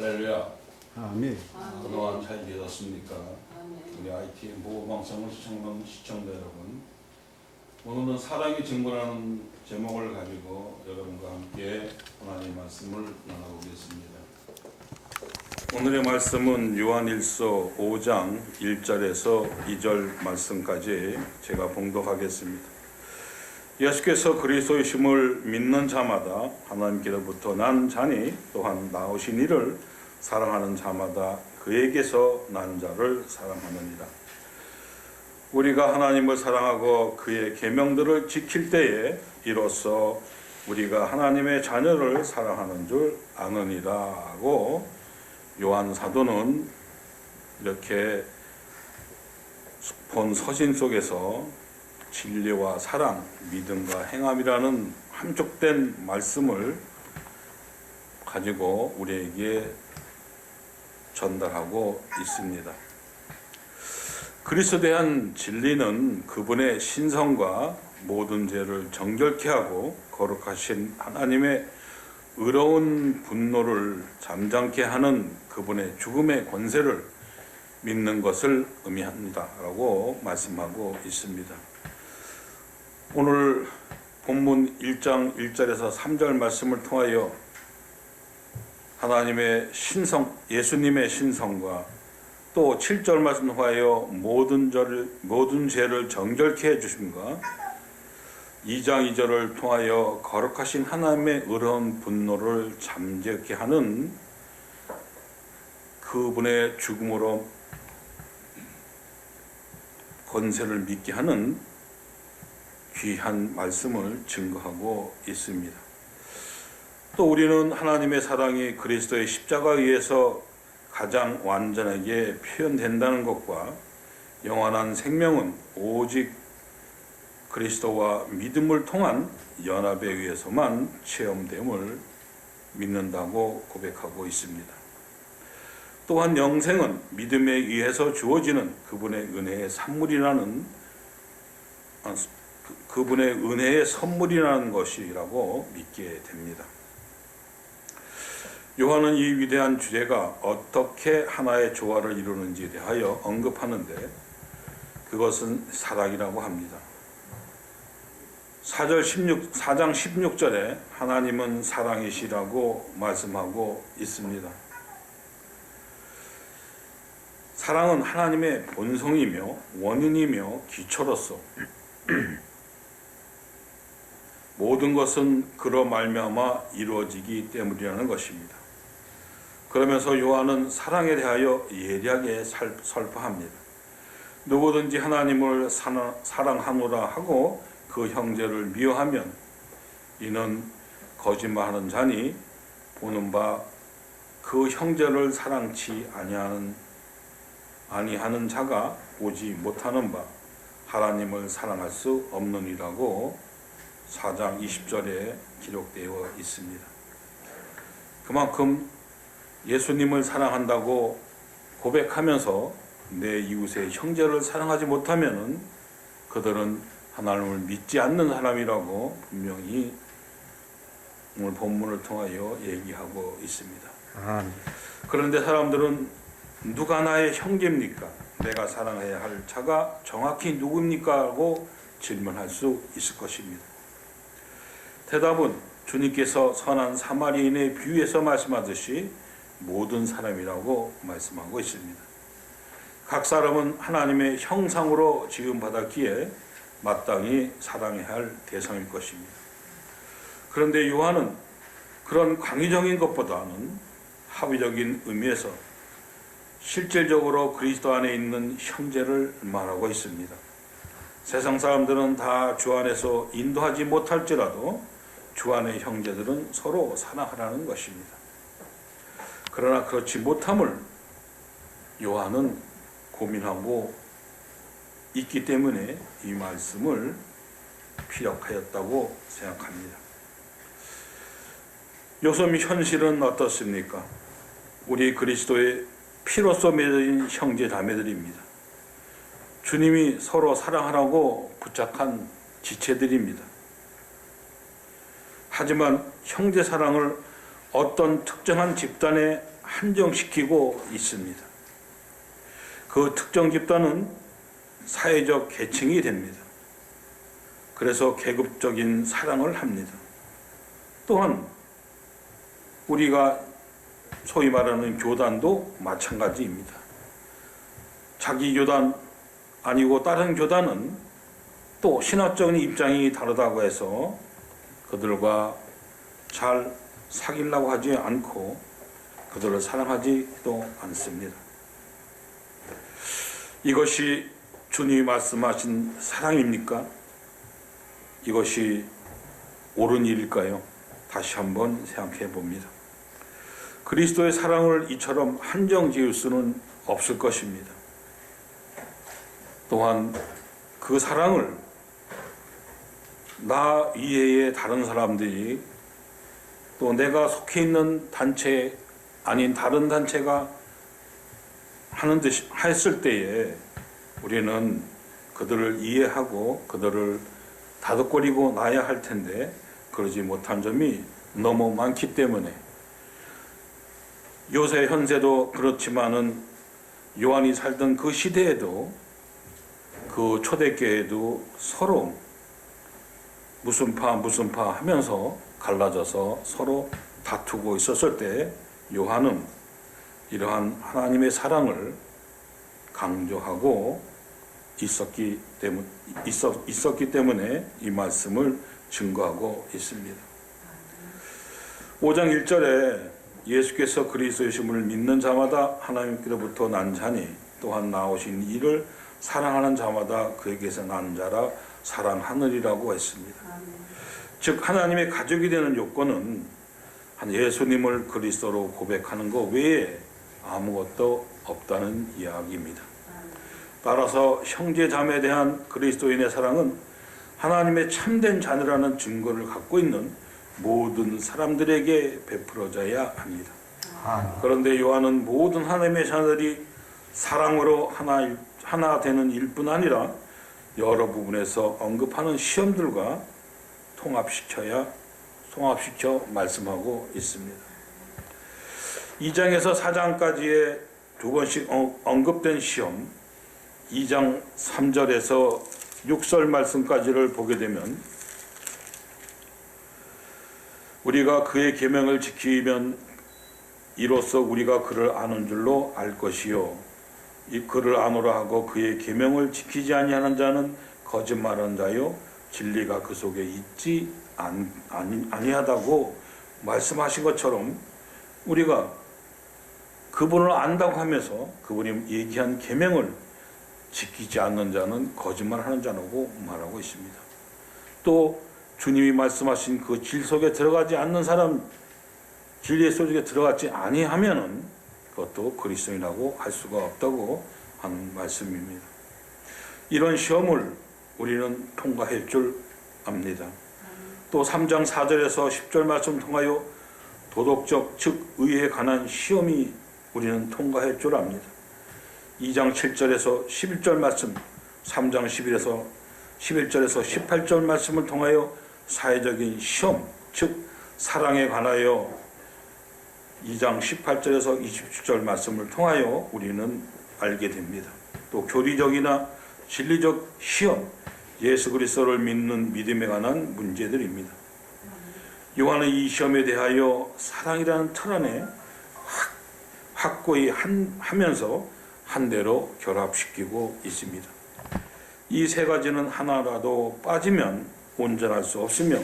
할렐루야. 아멘. 그동안 잘 계셨습니까? 우리 ITN 보고방송을 시청하는 시청자 여러분, 오늘은 사랑이 증거라는 제목을 가지고 여러분과 함께 하나님의 말씀을 나눠보겠습니다. 오늘의 말씀은 요한일서 5장 1절에서 2절 말씀까지 제가 봉독하겠습니다. 예수께서 그리스도이심을 믿는 자마다 하나님께로부터 난 자니 또한 나오신 이를 사랑하는 자마다 그에게서 난 자를 사랑하느니라. 우리가 하나님을 사랑하고 그의 계명들을 지킬 때에 이로써 우리가 하나님의 자녀를 사랑하는 줄 아느니라 하고, 요한 사도는 이렇게 본 서신 속에서 진리와 사랑, 믿음과 행함이라는 함축된 말씀을 가지고 우리에게 전달하고 있습니다. 그리스도에 대한 진리는 그분의 신성과 모든 죄를 정결케 하고 거룩하신 하나님의 의로운 분노를 잠잠케 하는 그분의 죽음의 권세를 믿는 것을 의미합니다 라고 말씀하고 있습니다. 오늘 본문 1장 1절에서 3절 말씀을 통하여 하나님의 신성, 예수님의 신성과 또 7절 말씀 통하여 모든 죄를 정결케 해주심과 2장 2절을 통하여 거룩하신 하나님의 의로운 분노를 잠재게 하는 그분의 죽음으로 권세를 믿게 하는 귀한 말씀을 증거하고 있습니다. 또 우리는 하나님의 사랑이 그리스도의 십자가에 의해서 가장 완전하게 표현된다는 것과 영원한 생명은 오직 그리스도와 믿음을 통한 연합에 의해서만 체험됨을 믿는다고 고백하고 있습니다. 또한 영생은 믿음에 의해서 주어지는 그분의 은혜의 선물이라는 것이라고 믿게 됩니다. 요한은 이 위대한 주제가 어떻게 하나의 조화를 이루는지에 대하여 언급하는데 그것은 사랑이라고 합니다. 4장 16절에 하나님은 사랑이시라고 말씀하고 있습니다. 사랑은 하나님의 본성이며 원인이며 기초로서 모든 것은 그로 말미암아 이루어지기 때문이라는 것입니다. 그러면서 요한은 사랑에 대하여 예리하게 설파합니다. 누구든지 하나님을 사랑하노라 하고 그 형제를 미워하면 이는 거짓말하는 자니 보는 바 그 형제를 사랑치 아니하는 자가 보지 못하는 바 하나님을 사랑할 수 없느니라고 4장 20절에 기록되어 있습니다. 그만큼 예수님을 사랑한다고 고백하면서 내 이웃의 형제를 사랑하지 못하면 그들은 하나님을 믿지 않는 사람이라고 분명히 오늘 본문을 통하여 얘기하고 있습니다. 그런데 사람들은 누가 나의 형제입니까? 내가 사랑해야 할 자가 정확히 누구입니까? 하고 질문할 수 있을 것입니다. 대답은 주님께서 선한 사마리아인의 비유에서 말씀하듯이 모든 사람이라고 말씀하고 있습니다. 각 사람은 하나님의 형상으로 지음받았기에 마땅히 사랑해야 할 대상일 것입니다. 그런데 요한은 그런 광의적인 것보다는 합의적인 의미에서 실질적으로 그리스도 안에 있는 형제를 말하고 있습니다. 세상 사람들은 다 주 안에서 인도하지 못할지라도 주 안의 형제들은 서로 사랑하라는 것입니다. 그러나 그렇지 못함을 요한은 고민하고 있기 때문에 이 말씀을 피력하였다고 생각합니다. 요즘 현실은 어떻습니까? 우리 그리스도의 피로써 맺어진 형제 자매들입니다. 주님이 서로 사랑하라고 부탁한 지체들입니다. 하지만 형제 사랑을 어떤 특정한 집단에 한정시키고 있습니다. 그 특정 집단은 사회적 계층이 됩니다. 그래서 계급적인 사랑을 합니다. 또한 우리가 소위 말하는 교단도 마찬가지입니다. 자기 교단 아니고 다른 교단은 또 신학적인 입장이 다르다고 해서 그들과 잘 사귀려고 하지 않고 그들을 사랑하지도 않습니다. 이것이 주님이 말씀하신 사랑입니까? 이것이 옳은 일일까요? 다시 한번 생각해 봅니다. 그리스도의 사랑을 이처럼 한정 지을 수는 없을 것입니다. 또한 그 사랑을 나 이외의 다른 사람들이 또 내가 속해 있는 단체 아닌 다른 단체가 하는 듯이 했을 때에 우리는 그들을 이해하고 그들을 다독거리고 놔야 할 텐데 그러지 못한 점이 너무 많기 때문에 요새 현세도 그렇지만은 요한이 살던 그 시대에도 그 초대교회도 서로 무슨 파 하면서 갈라져서 서로 다투고 있었을 때 요한은 이러한 하나님의 사랑을 강조하고 있었기 때문에 이 말씀을 증거하고 있습니다. 5장 1절에 예수께서 그리스도이심을 믿는 자마다 하나님께로부터 난 자니 또한 나오신 이를 사랑하는 자마다 그에게서 난 자라 사랑하느리라고 했습니다. 즉 하나님의 가족이 되는 요건은 예수님을 그리스도로 고백하는 것 외에 아무것도 없다는 이야기입니다. 따라서 형제 자매에 대한 그리스도인의 사랑은 하나님의 참된 자녀라는 증거를 갖고 있는 모든 사람들에게 베풀어져야 합니다. 그런데 요한은 모든 하나님의 자녀들이 사랑으로 하나 되는 일뿐 아니라 여러 부분에서 언급하는 시험들과 통합시켜 말씀하고 있습니다. 2장에서 4장까지의 두 번씩 언급된 시험, 2장 3절에서 6절 말씀까지를 보게 되면 우리가 그의 계명을 지키면 이로써 우리가 그를 아는 줄로 알 것이요 이 그를 아노라 하고 그의 계명을 지키지 아니하는 자는 거짓말하는 자요 진리가 그 속에 있지 아니하다고 말씀하신 것처럼 우리가 그분을 안다고 하면서 그분이 얘기한 계명을 지키지 않는 자는 거짓말하는 자라고 말하고 있습니다. 또 주님이 말씀하신 그 질 속에 들어가지 않는 사람, 진리의 속에 들어가지 아니하면은 그것도 그리스도인이라고 할 수가 없다고 하는 말씀입니다. 이런 시험을 우리는 통과할 줄 압니다. 또 3장 4절에서 10절 말씀 통하여 도덕적 즉 의에 관한 시험이 우리는 통과할 줄 압니다. 2장 7절에서 11절 말씀, 3장 11절에서 18절 말씀을 통하여 사회적인 시험, 즉 사랑에 관하여 2장 18절에서 27절 말씀을 통하여 우리는 알게 됩니다. 또 교리적이나 진리적 시험, 예수 그리스도를 믿는 믿음에 관한 문제들입니다. 요한은 이 시험에 대하여 사랑이라는 틀 안에 확고히 하면서 한대로 결합시키고 있습니다. 이 세 가지는 하나라도 빠지면 온전할 수 없으며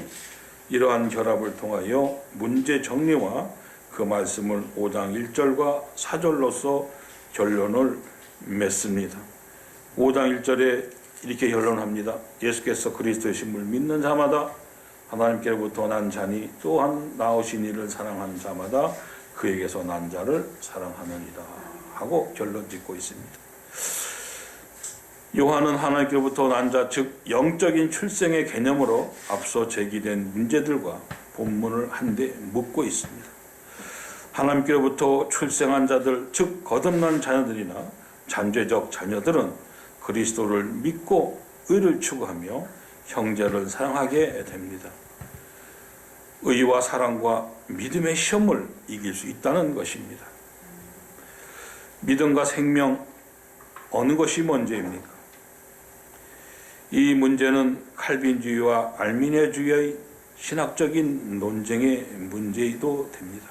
이러한 결합을 통하여 문제 정리와 그 말씀을 5장 1절과 4절로서 결론을 맺습니다. 5장 1절에 이렇게 결론합니다. 예수께서 그리스도의 신을 믿는 자마다 하나님께로부터 난 자니 또한 나오신 이를 사랑하는 자마다 그에게서 난 자를 사랑하느니라 하고 결론 짓고 있습니다. 요한은 하나님께로부터 난 자, 즉 영적인 출생의 개념으로 앞서 제기된 문제들과 본문을 한데 묻고 있습니다. 하나님께로부터 출생한 자들, 즉 거듭난 자녀들이나 잠재적 자녀들은 그리스도를 믿고 의를 추구하며 형제를 사랑하게 됩니다. 의와 사랑과 믿음의 시험을 이길 수 있다는 것입니다. 믿음과 생명 어느 것이 먼저입니까? 이 문제는 칼빈주의와 알미니아주의의 신학적인 논쟁의 문제이도 됩니다.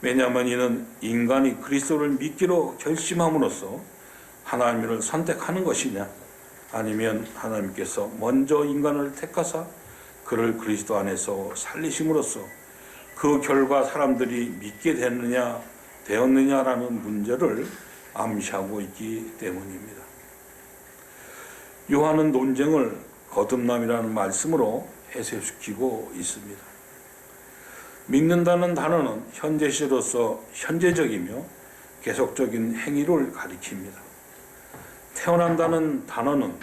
왜냐하면 이는 인간이 그리스도를 믿기로 결심함으로써 하나님을 선택하는 것이냐, 아니면 하나님께서 먼저 인간을 택하사 그를 그리스도 안에서 살리심으로써 그 결과 사람들이 믿게 되었느냐라는 문제를 암시하고 있기 때문입니다. 요한은 논쟁을 거듭남이라는 말씀으로 해석시키고 있습니다. 믿는다는 단어는 현재 시로서 현재적이며 계속적인 행위를 가리킵니다. 태어난다는 단어는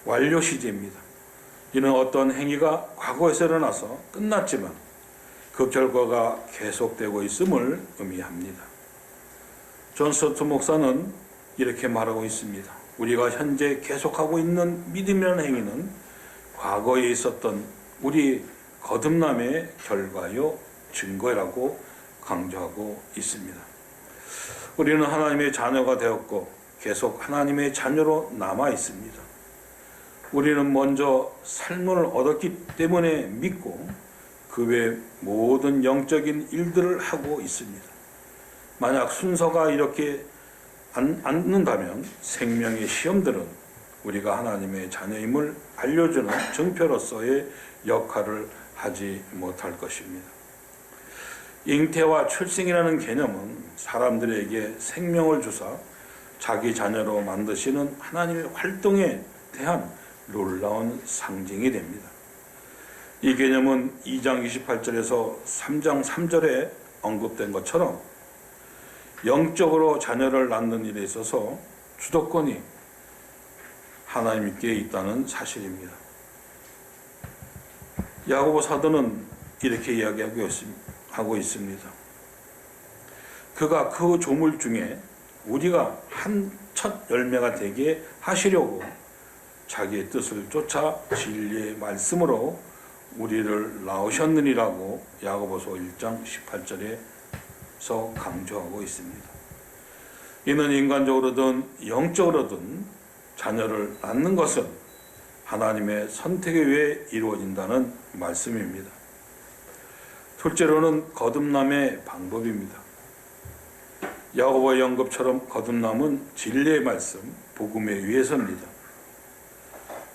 완료 시제입니다. 이는 어떤 행위가 과거에서 일어나서 끝났지만 그 결과가 계속되고 있음을 의미합니다. 존 스토트 목사는 이렇게 말하고 있습니다. 우리가 현재 계속하고 있는 믿음이라는 행위는 과거에 있었던 우리 거듭남의 결과요 증거라고 강조하고 있습니다. 우리는 하나님의 자녀가 되었고 계속 하나님의 자녀로 남아 있습니다. 우리는 먼저 삶을 얻었기 때문에 믿고 그 외 모든 영적인 일들을 하고 있습니다. 만약 순서가 이렇게 않는다면 생명의 시험들은 우리가 하나님의 자녀임을 알려주는 증표로서의 역할을 하지 못할 것입니다. 잉태와 출생이라는 개념은 사람들에게 생명을 주사 자기 자녀로 만드시는 하나님의 활동에 대한 놀라운 상징이 됩니다. 이 개념은 2장 28절에서 3장 3절에 언급된 것처럼 영적으로 자녀를 낳는 일에 있어서 주도권이 하나님께 있다는 사실입니다. 야고보 사도는 이렇게 이야기하고 있습니다. 그가 그 조물 중에 우리가 한 첫 열매가 되게 하시려고 자기의 뜻을 쫓아 진리의 말씀으로 우리를 낳으셨느니라고 야고보서 1장 18절에서 강조하고 있습니다. 이는 인간적으로든 영적으로든 자녀를 낳는 것은 하나님의 선택에 의해 이루어진다는 말씀입니다. 둘째로는 거듭남의 방법입니다. 야고보의 언급처럼 거듭남은 진리의 말씀, 복음에 의해서입니다.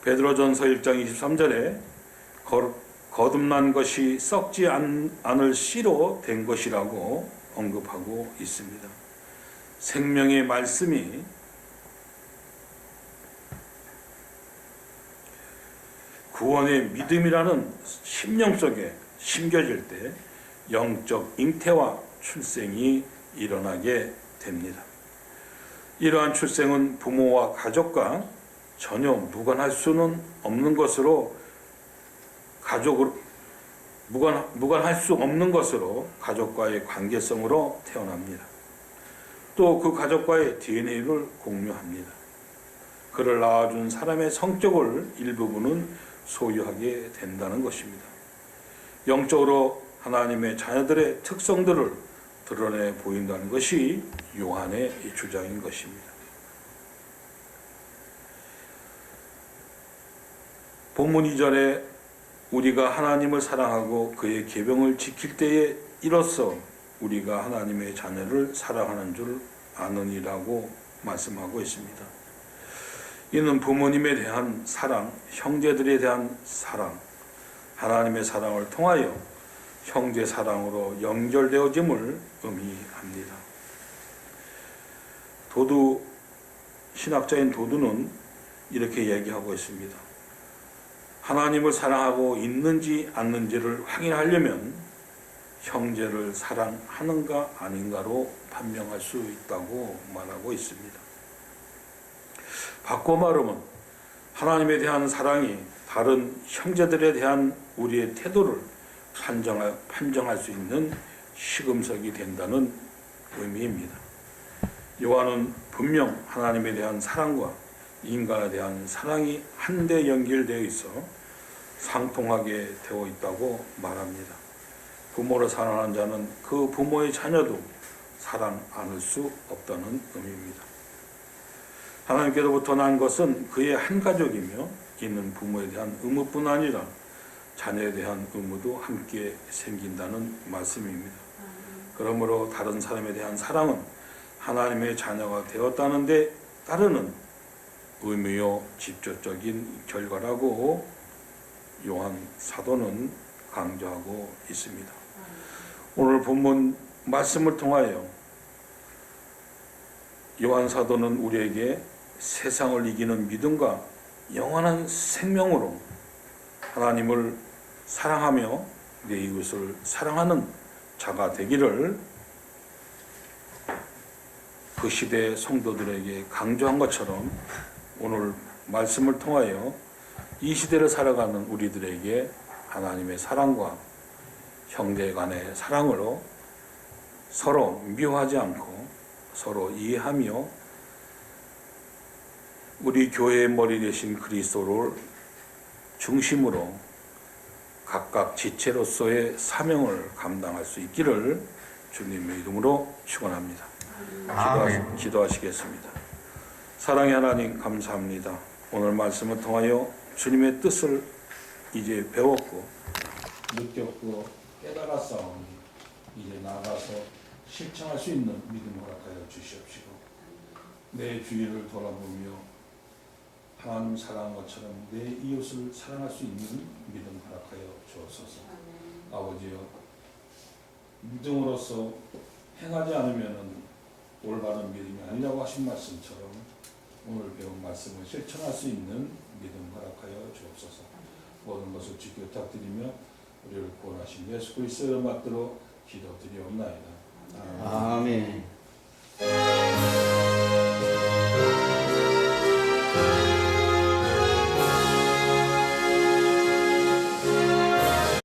베드로전서 1장 23절에 거듭난 것이 썩지 않을 씨로 된 것이라고 언급하고 있습니다. 생명의 말씀이 구원의 믿음이라는 심령 속에 심겨질 때 영적 잉태와 출생이 일어나게 됩니다. 이러한 출생은 부모와 가족과 전혀 무관할 수는 없는 것으로 무관할 수 없는 것으로 가족과의 관계성으로 태어납니다. 또 그 가족과의 DNA를 공유합니다. 그를 낳아준 사람의 성격을 일부분은 소유하게 된다는 것입니다. 영적으로 하나님의 자녀들의 특성들을 드러내 보인다는 것이 요한의 주장인 것입니다. 본문 2절에 우리가 하나님을 사랑하고 그의 계명을 지킬 때에 이로써 우리가 하나님의 자녀를 사랑하는 줄 아느니라고 말씀하고 있습니다. 이는 부모님에 대한 사랑, 형제들에 대한 사랑, 하나님의 사랑을 통하여 형제 사랑으로 연결되어짐을 의미합니다. 신학자인 도두는 이렇게 얘기하고 있습니다. 하나님을 사랑하고 있는지 않는지를 확인하려면 형제를 사랑하는가 아닌가로 판명할 수 있다고 말하고 있습니다. 바꿔 말하면 하나님에 대한 사랑이 다른 형제들에 대한 우리의 태도를 판정할 수 있는 시금석이 된다는 의미입니다. 요한은 분명 하나님에 대한 사랑과 인간에 대한 사랑이 한데 연결되어 있어 상통하게 되어 있다고 말합니다. 부모를 사랑하는 자는 그 부모의 자녀도 사랑 않을 수 없다는 의미입니다. 하나님께로부터 난 것은 그의 한 가족이며 있는 부모에 대한 의무뿐 아니라 자녀에 대한 의무도 함께 생긴다는 말씀입니다. 그러므로 다른 사람에 대한 사랑은 하나님의 자녀가 되었다는 데 따르는 의무요 직접적인 결과라고 요한 사도는 강조하고 있습니다. 오늘 본문 말씀을 통하여 요한 사도는 우리에게 세상을 이기는 믿음과 영원한 생명으로 하나님을 사랑하며 내 이웃을 사랑하는 자가 되기를 그 시대의 성도들에게 강조한 것처럼 오늘 말씀을 통하여 이 시대를 살아가는 우리들에게 하나님의 사랑과 형제 간의 사랑으로 서로 미워하지 않고 서로 이해하며 우리 교회의 머리 되신 그리스도를 중심으로 각각 지체로서의 사명을 감당할 수 있기를 주님의 이름으로 축원합니다. 기도하시겠습니다. 사랑의 하나님 감사합니다. 오늘 말씀을 통하여 주님의 뜻을 이제 배웠고 느꼈고 깨달았사오니 이제 나가서 실천할 수 있는 믿음 허락하여 주시옵시고 내 주위를 돌아보며 하나님 사랑한 것처럼 내 이웃을 사랑할 수 있는 믿음 허락하여 주옵소서. 아버지여, 믿음으로써 행하지 않으면 올바른 믿음이 아니라고 하신 말씀처럼 오늘 배운 말씀을 실천할 수 있는 믿음 허락하여 주옵소서. 모든 것을 주께 부탁드리며 우리를 구원하신 예수 그리스도를 받들어 기도드리옵나이다. 아멘.